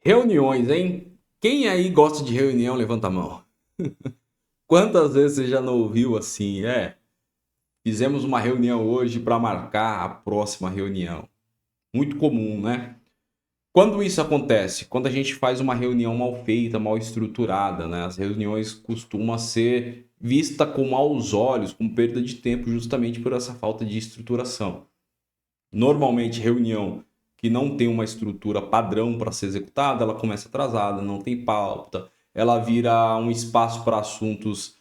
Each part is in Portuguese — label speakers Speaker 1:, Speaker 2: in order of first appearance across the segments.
Speaker 1: Reuniões, hein? Quem aí gosta de reunião, levanta a mão. Quantas vezes você já não ouviu assim? Fizemos uma reunião hoje para marcar a próxima reunião. Muito comum, né? Quando isso acontece? Quando a gente faz uma reunião mal feita, mal estruturada, né? As reuniões costumam ser vistas com maus olhos, com perda de tempo, justamente por essa falta de estruturação. Normalmente, reunião que não tem uma estrutura padrão para ser executada, ela começa atrasada, não tem pauta, ela vira um espaço para assuntos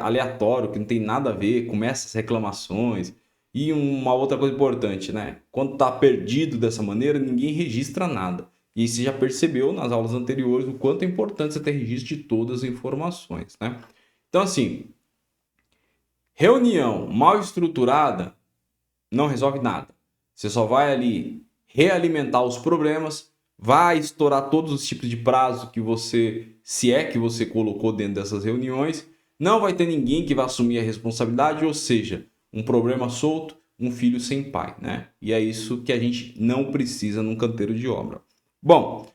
Speaker 1: aleatório, que não tem nada a ver, começa as reclamações. E uma outra coisa importante, né? Quando está perdido dessa maneira, ninguém registra nada. E você já percebeu nas aulas anteriores o quanto é importante você ter registro de todas as informações, né? Então, assim, reunião mal estruturada não resolve nada. Você só vai ali realimentar os problemas, vai estourar todos os tipos de prazo que você, se é que você colocou dentro dessas reuniões, não vai ter ninguém que vai assumir a responsabilidade, ou seja, um problema solto, um filho sem pai, né? E é isso que a gente não precisa num canteiro de obra. Bom,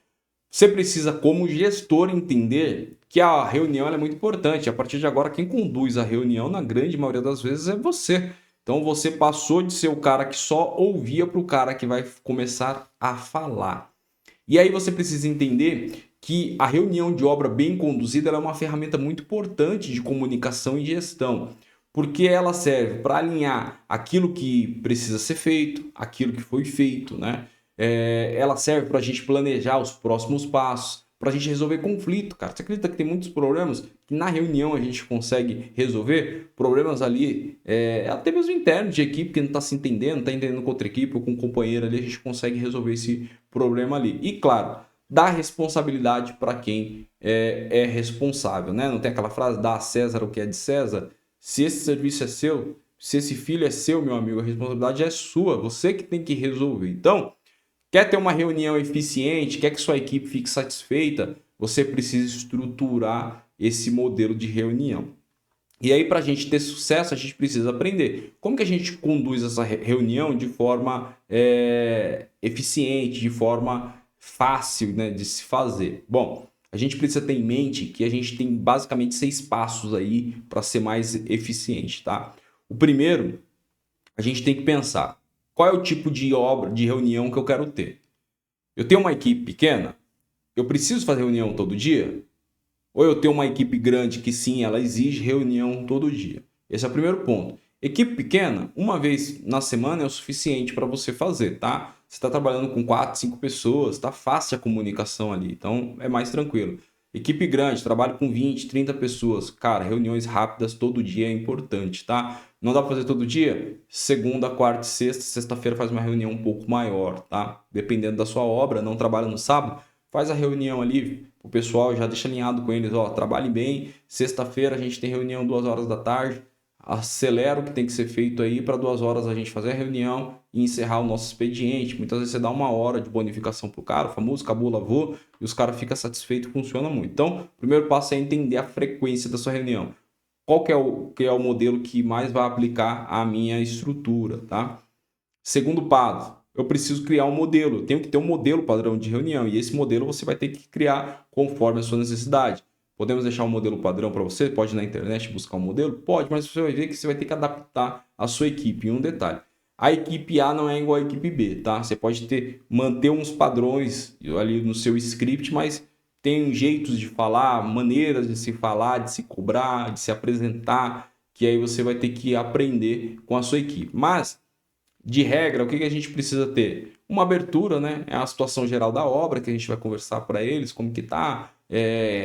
Speaker 1: você precisa, como gestor, entender que a reunião é muito importante. A partir de agora, quem conduz a reunião, na grande maioria das vezes, é você. Então você passou de ser o cara que só ouvia para o cara que vai começar a falar. E aí você precisa entender que a reunião de obra bem conduzida é uma ferramenta muito importante de comunicação e gestão, porque ela serve para alinhar aquilo que precisa ser feito, aquilo que foi feito, né? Ela serve para a gente planejar os próximos passos, para a gente resolver conflito, cara. Você acredita que tem muitos problemas que na reunião a gente consegue resolver? Problemas ali, até mesmo internos de equipe que não está se entendendo, está entendendo com outra equipe ou com um companheiro ali, a gente consegue resolver esse problema ali. E claro, dá responsabilidade para quem é responsável, né? Não tem aquela frase, dá a César o que é de César? Se esse serviço é seu, se esse filho é seu, meu amigo, a responsabilidade é sua, você que tem que resolver. Então, quer ter uma reunião eficiente, quer que sua equipe fique satisfeita, você precisa estruturar esse modelo de reunião. E aí, para a gente ter sucesso, a gente precisa aprender como que a gente conduz essa reunião de forma eficiente, de forma fácil, né, de se fazer. Bom, a gente precisa ter em mente que a gente tem basicamente 6 passos aí para ser mais eficiente, tá? O primeiro, a gente tem que pensar qual é o tipo de obra, de reunião que eu quero ter. Eu tenho uma equipe pequena, eu preciso fazer reunião todo dia? Ou eu tenho uma equipe grande que sim, ela exige reunião todo dia. Esse é o primeiro ponto. Equipe pequena, uma vez na semana é o suficiente para você fazer, tá? Você está trabalhando com 4, 5 pessoas, tá fácil a comunicação ali, então é mais tranquilo. Equipe grande, trabalho com 20, 30 pessoas. Cara, reuniões rápidas todo dia é importante, tá? Não dá para fazer todo dia? Segunda, quarta e sexta. Sexta-feira faz uma reunião um pouco maior, tá? Dependendo da sua obra, não trabalha no sábado, faz a reunião ali, o pessoal já deixa alinhado com eles, ó, trabalhem bem, sexta-feira a gente tem reunião 2 horas da tarde, acelera o que tem que ser feito aí para 2 horas a gente fazer a reunião e encerrar o nosso expediente. Muitas vezes você dá 1 hora de bonificação pro cara, o famoso acabou, lavou, e os caras ficam satisfeitos, funciona muito. Então, o primeiro passo é entender a frequência da sua reunião. Qual que é o modelo que mais vai aplicar à minha estrutura, tá? Segundo passo, eu preciso criar um modelo. Eu tenho que ter um modelo padrão de reunião. E esse modelo você vai ter que criar conforme a sua necessidade. Podemos deixar um modelo padrão para você? Pode ir na internet buscar um modelo? Pode, mas você vai ver que você vai ter que adaptar a sua equipe. E um detalhe: a equipe A não é igual à equipe B, tá? Você pode manter uns padrões ali no seu script, mas tem jeitos de falar, maneiras de se falar, de se cobrar, de se apresentar, que aí você vai ter que aprender com a sua equipe. Mas de regra, o que a gente precisa ter? Uma abertura, né? É a situação geral da obra que a gente vai conversar para eles, como que tá,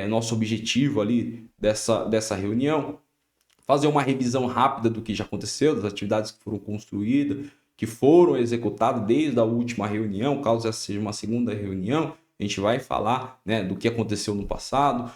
Speaker 1: nosso objetivo ali dessa reunião. Fazer uma revisão rápida do que já aconteceu, das atividades que foram construídas, que foram executadas desde a última reunião, caso essa seja uma segunda reunião, a gente vai falar, né, do que aconteceu no passado.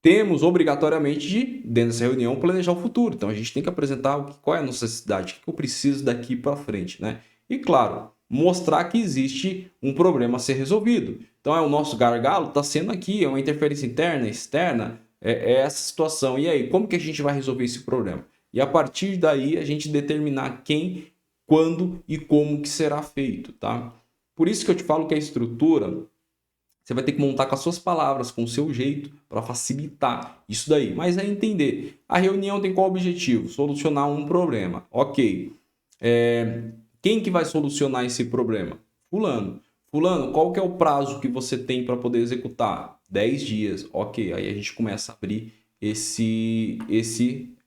Speaker 1: Temos obrigatoriamente de, dentro dessa reunião, planejar o futuro. Então a gente tem que apresentar qual é a necessidade, o que eu preciso daqui para frente, né? E claro, mostrar que existe um problema a ser resolvido. Então o nosso gargalo está sendo aqui, é uma interferência interna, externa, é essa situação. E aí, como que a gente vai resolver esse problema? E a partir daí a gente determinar quem, quando e como que será feito, tá? Por isso que eu te falo que a estrutura Você vai ter que montar com as suas palavras, com o seu jeito, para facilitar isso daí. Mas é entender. A reunião tem qual objetivo? Solucionar um problema. Ok. Quem que vai solucionar esse problema? Fulano. Fulano, qual que é o prazo que você tem para poder executar? 10 dias. Ok. Aí a gente começa a abrir esse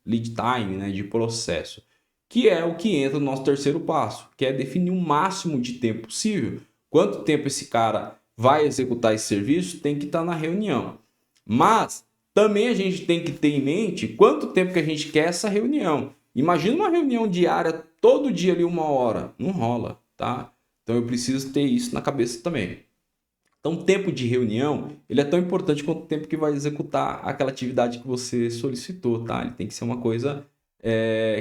Speaker 1: lead time, né, de processo. Que é o que entra no nosso terceiro passo, que é definir o máximo de tempo possível. Quanto tempo esse cara vai executar esse serviço tem que estar na reunião. Mas também a gente tem que ter em mente quanto tempo que a gente quer essa reunião. Imagina uma reunião diária, todo dia ali 1 hora. Não rola, tá? Então eu preciso ter isso na cabeça também. Então, o tempo de reunião, ele é tão importante quanto o tempo que vai executar aquela atividade que você solicitou, tá? Ele tem que ser uma coisa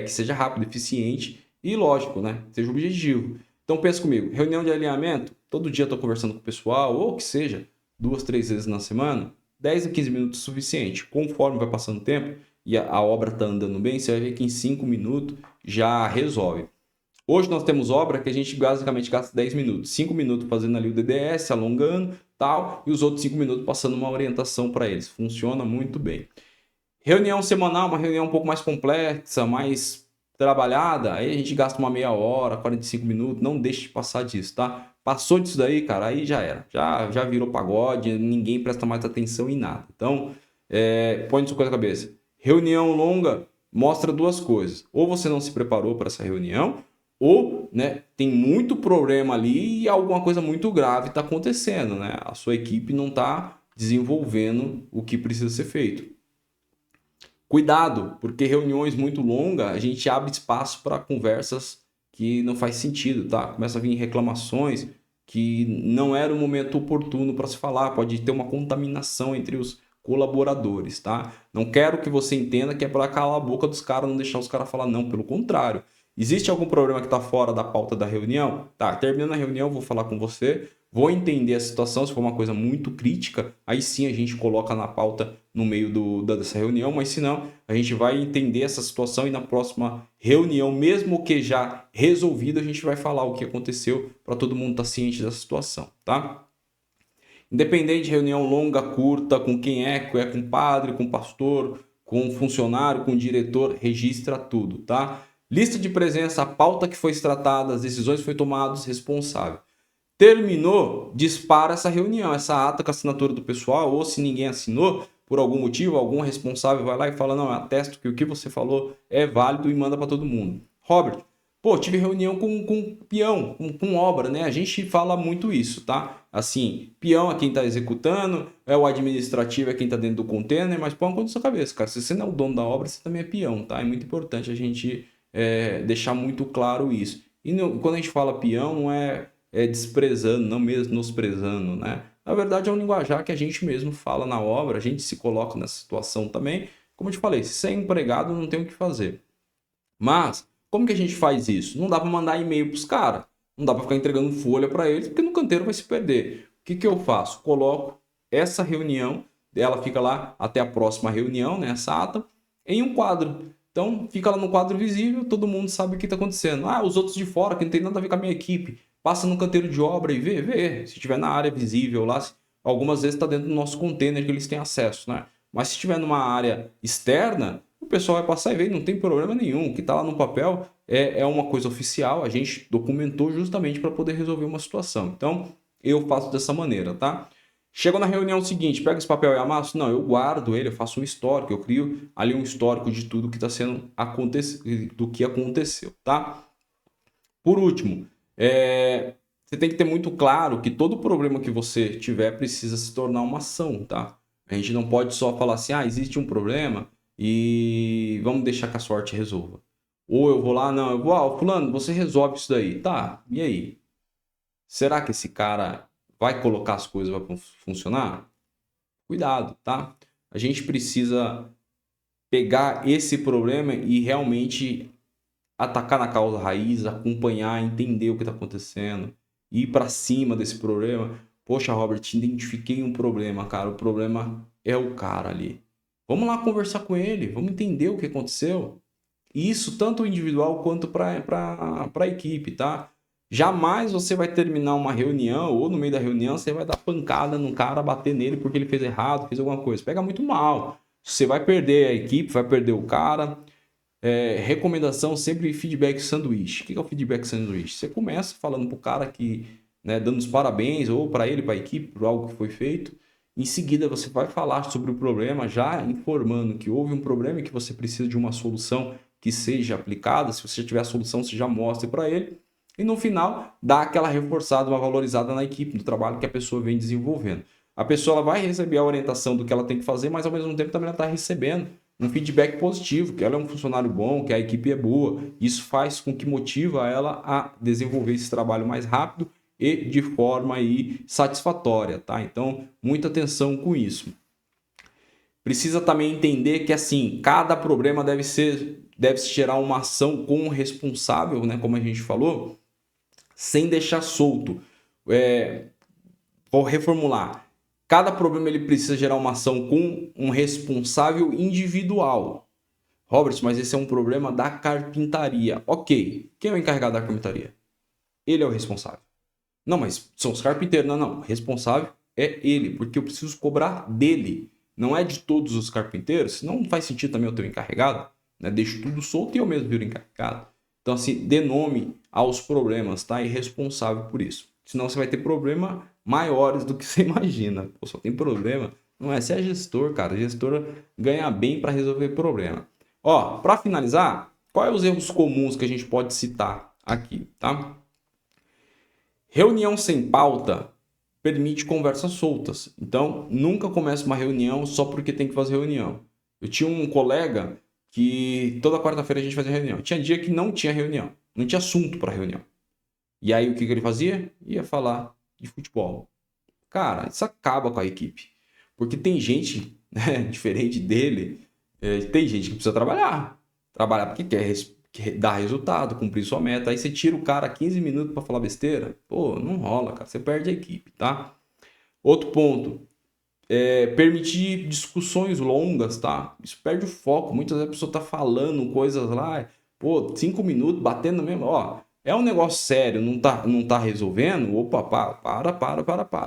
Speaker 1: que seja rápida, eficiente e lógico, né? Seja objetivo. Então, pensa comigo, reunião de alinhamento, todo dia eu estou conversando com o pessoal, ou que seja, 2, 3 vezes na semana, 10 a 15 minutos é suficiente. Conforme vai passando o tempo e a obra está andando bem, você vai ver que em 5 minutos já resolve. Hoje nós temos obra que a gente basicamente gasta 10 minutos. 5 minutos fazendo ali o DDS, alongando, tal, e os outros 5 minutos passando uma orientação para eles. Funciona muito bem. Reunião semanal, uma reunião um pouco mais complexa, mais trabalhada, aí a gente gasta uma meia hora, 45 minutos, não deixe de passar disso, tá? Passou disso daí, cara, aí já era. Já virou pagode, ninguém presta mais atenção em nada. Então, põe na sua coisa na cabeça. Reunião longa mostra duas coisas. Ou você não se preparou para essa reunião, ou, né, tem muito problema ali e alguma coisa muito grave está acontecendo, né? A sua equipe não está desenvolvendo o que precisa ser feito. Cuidado, porque reuniões muito longas, a gente abre espaço para conversas que não faz sentido, tá? Começa a vir reclamações que não era o momento oportuno para se falar, pode ter uma contaminação entre os colaboradores, tá? Não quero que você entenda que é para calar a boca dos caras, não deixar os caras falar, não, pelo contrário. Existe algum problema que está fora da pauta da reunião? Tá, terminando a reunião, vou falar com você, vou entender a situação, se for uma coisa muito crítica, aí sim a gente coloca na pauta no meio dessa reunião, mas se não, a gente vai entender essa situação e na próxima reunião, mesmo que já resolvida, a gente vai falar o que aconteceu para todo mundo estar ciente dessa situação, tá? Independente de reunião longa, curta, com quem é com padre, com pastor, com funcionário, com diretor, registra tudo, tá? Lista de presença, a pauta que foi tratada, as decisões que foram tomadas, responsável. Terminou, dispara essa reunião, essa ata com a assinatura do pessoal, ou se ninguém assinou, por algum motivo, algum responsável vai lá e fala, não, eu atesto que o que você falou é válido e manda para todo mundo. Robert, pô, tive reunião com peão, com obra, né? A gente fala muito isso, tá? Assim, peão é quem está executando, o administrativo é quem está dentro do container, mas põe na sua cabeça, cara. Se você não é o dono da obra, você também é peão, tá? É muito importante a gente deixar muito claro isso. E quando a gente fala peão, não é desprezando, não menosprezando, né? Na verdade, é um linguajar que a gente mesmo fala na obra, a gente se coloca nessa situação também. Como eu te falei, se você é empregado, não tem o que fazer. Mas, como que a gente faz isso? Não dá para mandar e-mail para os caras. Não dá para ficar entregando folha para eles, porque no canteiro vai se perder. O que eu faço? Coloco essa reunião, ela fica lá até a próxima reunião, né, essa ata, em um quadro. Então, fica lá no quadro visível, todo mundo sabe o que está acontecendo. Ah, os outros de fora, que não tem nada a ver com a minha equipe, passa no canteiro de obra e vê. Se estiver na área visível lá, algumas vezes está dentro do nosso container que eles têm acesso, né? Mas se estiver numa área externa, o pessoal vai passar e ver, não tem problema nenhum. O que está lá no papel é uma coisa oficial, a gente documentou justamente para poder resolver uma situação. Então, eu faço dessa maneira, tá? Chego na reunião seguinte, pego esse papel e amasso? Não, eu guardo ele, eu faço um histórico, eu crio ali um histórico de tudo que está sendo do que aconteceu, tá? Por último, você tem que ter muito claro que todo problema que você tiver precisa se tornar uma ação, tá? A gente não pode só falar assim, existe um problema e vamos deixar que a sorte resolva. Ou eu vou lá, não, eu vou, fulano, você resolve isso daí. Tá, e aí? Será que esse cara vai colocar as coisas para funcionar? Cuidado, tá? A gente precisa pegar esse problema e realmente atacar na causa raiz, acompanhar, entender o que está acontecendo, ir para cima desse problema. Poxa, Robert, identifiquei um problema, cara. O problema é o cara ali. Vamos lá conversar com ele, vamos entender o que aconteceu. Isso tanto individual quanto para a equipe, tá? Jamais você vai terminar uma reunião ou no meio da reunião você vai dar pancada no cara, bater nele porque ele fez errado, fez alguma coisa. Pega muito mal. Você vai perder a equipe, vai perder o cara. Recomendação sempre feedback sanduíche. O que é o feedback sanduíche? Você começa falando pro cara que, né, dando os parabéns ou para ele, para a equipe, por algo que foi feito. Em seguida você vai falar sobre o problema, já informando que houve um problema e que você precisa de uma solução que seja aplicada. Se você tiver a solução, você já mostra para ele. E no final, dá aquela reforçada, uma valorizada na equipe, no trabalho que a pessoa vem desenvolvendo. A pessoa ela vai receber a orientação do que ela tem que fazer, mas ao mesmo tempo também ela está recebendo um feedback positivo, que ela é um funcionário bom, que a equipe é boa. Isso faz com que motiva ela a desenvolver esse trabalho mais rápido e de forma aí satisfatória, tá? Então, muita atenção com isso. Precisa também entender que assim, cada problema deve-se gerar uma ação com o responsável, né, como a gente falou, sem deixar solto. Vou reformular. Cada problema ele precisa gerar uma ação com um responsável individual. Robert, mas esse é um problema da carpintaria. Ok. Quem é o encarregado da carpintaria? Ele é o responsável. Não, mas são os carpinteiros. Não. O responsável é ele, porque eu preciso cobrar dele. Não é de todos os carpinteiros, senão não faz sentido também eu ter o encarregado. Né? Deixo tudo solto e eu mesmo viro encarregado. Então, assim, dê nome aos problemas, tá? E responsável por isso. Senão você vai ter problema maiores do que você imagina. Pô, só tem problema. Não é? Você é gestor, cara. Gestor ganha bem para resolver problema. Ó, para finalizar, quais os erros comuns que a gente pode citar aqui, tá? Reunião sem pauta permite conversas soltas. Então, nunca comece uma reunião só porque tem que fazer reunião. Eu tinha um colega que toda quarta-feira a gente fazia reunião. Tinha dia que não tinha reunião, não tinha assunto para reunião. E aí o que ele fazia? Ia falar de futebol. Cara, isso acaba com a equipe. Porque tem gente, né, diferente dele, tem gente que precisa trabalhar. Trabalhar porque quer dar resultado, cumprir sua meta. Aí você tira o cara 15 minutos para falar besteira. Pô, não rola, cara. Você perde a equipe, tá? Outro ponto. Permitir discussões longas, tá? Isso perde o foco. Muitas vezes a pessoa tá falando coisas lá, pô, 5 minutos batendo mesmo. Ó, é um negócio sério, não tá resolvendo? Opa, para.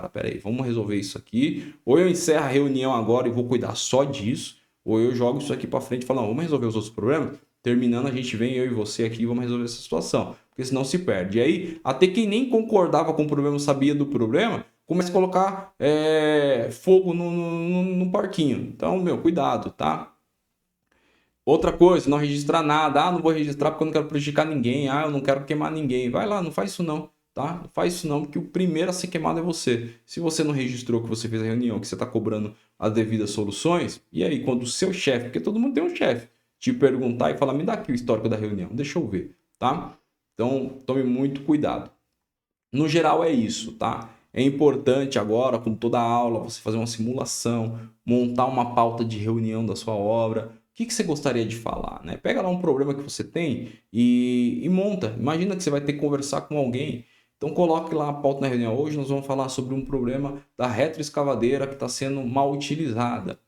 Speaker 1: Pera aí, vamos resolver isso aqui. Ou eu encerro a reunião agora e vou cuidar só disso, ou eu jogo isso aqui para frente e falo, não, vamos resolver os outros problemas? Terminando, a gente vem, eu e você aqui, vamos resolver essa situação. Porque senão se perde. E aí, até quem nem concordava com o problema, sabia do problema, começa a colocar fogo no parquinho. Então, meu, cuidado, tá? Outra coisa, não registrar nada. Ah, não vou registrar porque eu não quero prejudicar ninguém. Ah, eu não quero queimar ninguém. Vai lá, não faz isso não, tá? Não faz isso não, porque o primeiro a ser queimado é você. Se você não registrou que você fez a reunião, que você está cobrando as devidas soluções, e aí quando o seu chefe, porque todo mundo tem um chefe, te perguntar e falar, me dá aqui o histórico da reunião, deixa eu ver, tá? Então, tome muito cuidado. No geral é isso, tá? É importante agora, com toda a aula, você fazer uma simulação, montar uma pauta de reunião da sua obra. O que você gostaria de falar, né? Pega lá um problema que você tem e monta. Imagina que você vai ter que conversar com alguém. Então coloque lá a pauta na reunião. Hoje nós vamos falar sobre um problema da retroescavadeira que está sendo mal utilizada.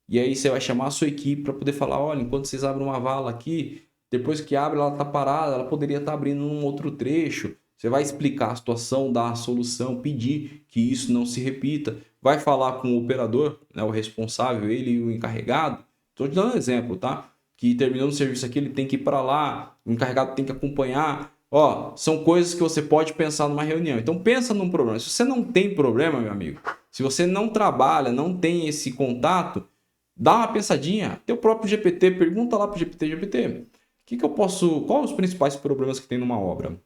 Speaker 1: E aí você vai chamar a sua equipe para poder falar, olha, enquanto vocês abrem uma vala aqui, depois que abre ela está parada, ela poderia estar abrindo num outro trecho. Você vai explicar a situação, dar a solução, pedir que isso não se repita. Vai falar com o operador, né, o responsável, ele e o encarregado. Estou te dando um exemplo, tá? Que terminando o serviço aqui, ele tem que ir para lá, o encarregado tem que acompanhar. Ó, são coisas que você pode pensar numa reunião. Então pensa num problema. Se você não tem problema, meu amigo, se você não trabalha, não tem esse contato, dá uma pensadinha. Teu próprio GPT, pergunta lá pro GPT, quais os principais problemas que tem numa obra?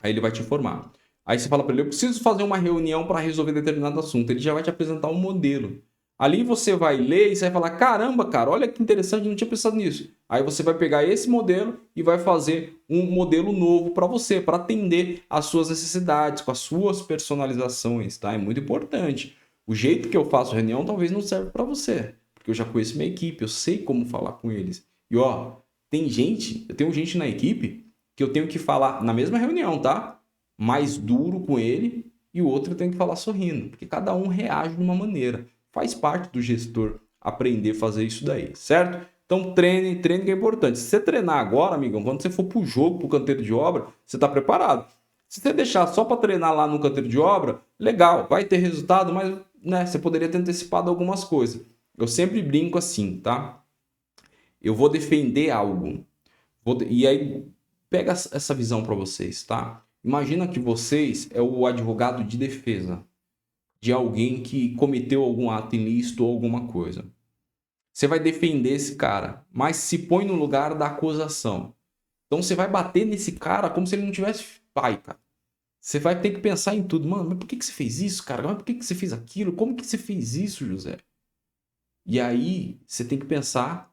Speaker 1: Aí ele vai te informar. Aí você fala para ele, eu preciso fazer uma reunião para resolver determinado assunto. Ele já vai te apresentar um modelo. Ali você vai ler e você vai falar, caramba, cara, olha que interessante, não tinha pensado nisso. Aí você vai pegar esse modelo e vai fazer um modelo novo para você, para atender às suas necessidades, com as suas personalizações, tá? É muito importante. O jeito que eu faço reunião talvez não serve para você, porque eu já conheço minha equipe, eu sei como falar com eles. E ó, eu tenho gente na equipe que eu tenho que falar na mesma reunião, tá? Mais duro com ele e o outro eu tenho que falar sorrindo, porque cada um reage de uma maneira. Faz parte do gestor aprender a fazer isso daí, certo? Então treine que é importante. Se você treinar agora, amigão, quando você for pro jogo, pro canteiro de obra, você tá preparado. Se você deixar só para treinar lá no canteiro de obra, legal, vai ter resultado, mas né, você poderia ter antecipado algumas coisas. Eu sempre brinco assim, tá? Eu vou defender algo. E aí, pega essa visão para vocês, tá? Imagina que vocês é o advogado de defesa de alguém que cometeu algum ato ilícito ou alguma coisa. Você vai defender esse cara, mas se põe no lugar da acusação. Então você vai bater nesse cara como se ele não tivesse pai, cara. Você vai ter que pensar em tudo. Mano, mas por que você fez isso, cara? Mas por que você fez aquilo? Como que você fez isso, José? E aí você tem que pensar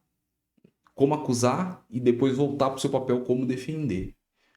Speaker 1: como acusar e depois voltar para o seu papel como defender.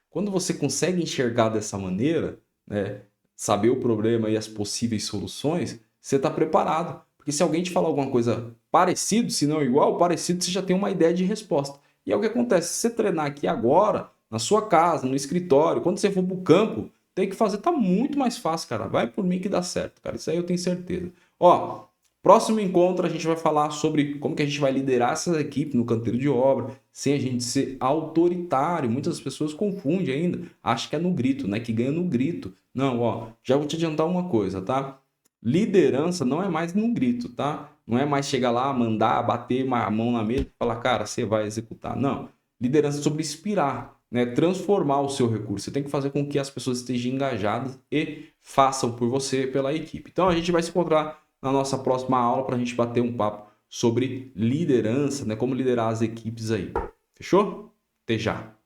Speaker 1: Quando você consegue enxergar dessa maneira, né, saber o problema e as possíveis soluções, você está preparado. Porque se alguém te falar alguma coisa parecido, se não igual, parecido, você já tem uma ideia de resposta. E é o que acontece, se você treinar aqui agora, na sua casa, no escritório, quando você for para o campo, tem que fazer, tá muito mais fácil, cara. Vai por mim que dá certo, cara. Isso aí eu tenho certeza. Ó, próximo encontro a gente vai falar sobre como que a gente vai liderar essa equipe no canteiro de obra, sem a gente ser autoritário. Muitas pessoas confundem ainda, acham que é no grito, né? Que ganha no grito. Não, ó, já vou te adiantar uma coisa, tá? Liderança não é mais no grito, tá? Não é mais chegar lá, mandar, bater a mão na mesa e falar, cara, você vai executar. Não. Liderança é sobre inspirar, né? Transformar o seu recurso. Você tem que fazer com que as pessoas estejam engajadas e façam por você, pela equipe. Então a gente vai se encontrar na nossa próxima aula para a gente bater um papo sobre liderança, né? Como liderar as equipes aí. Fechou? Até já!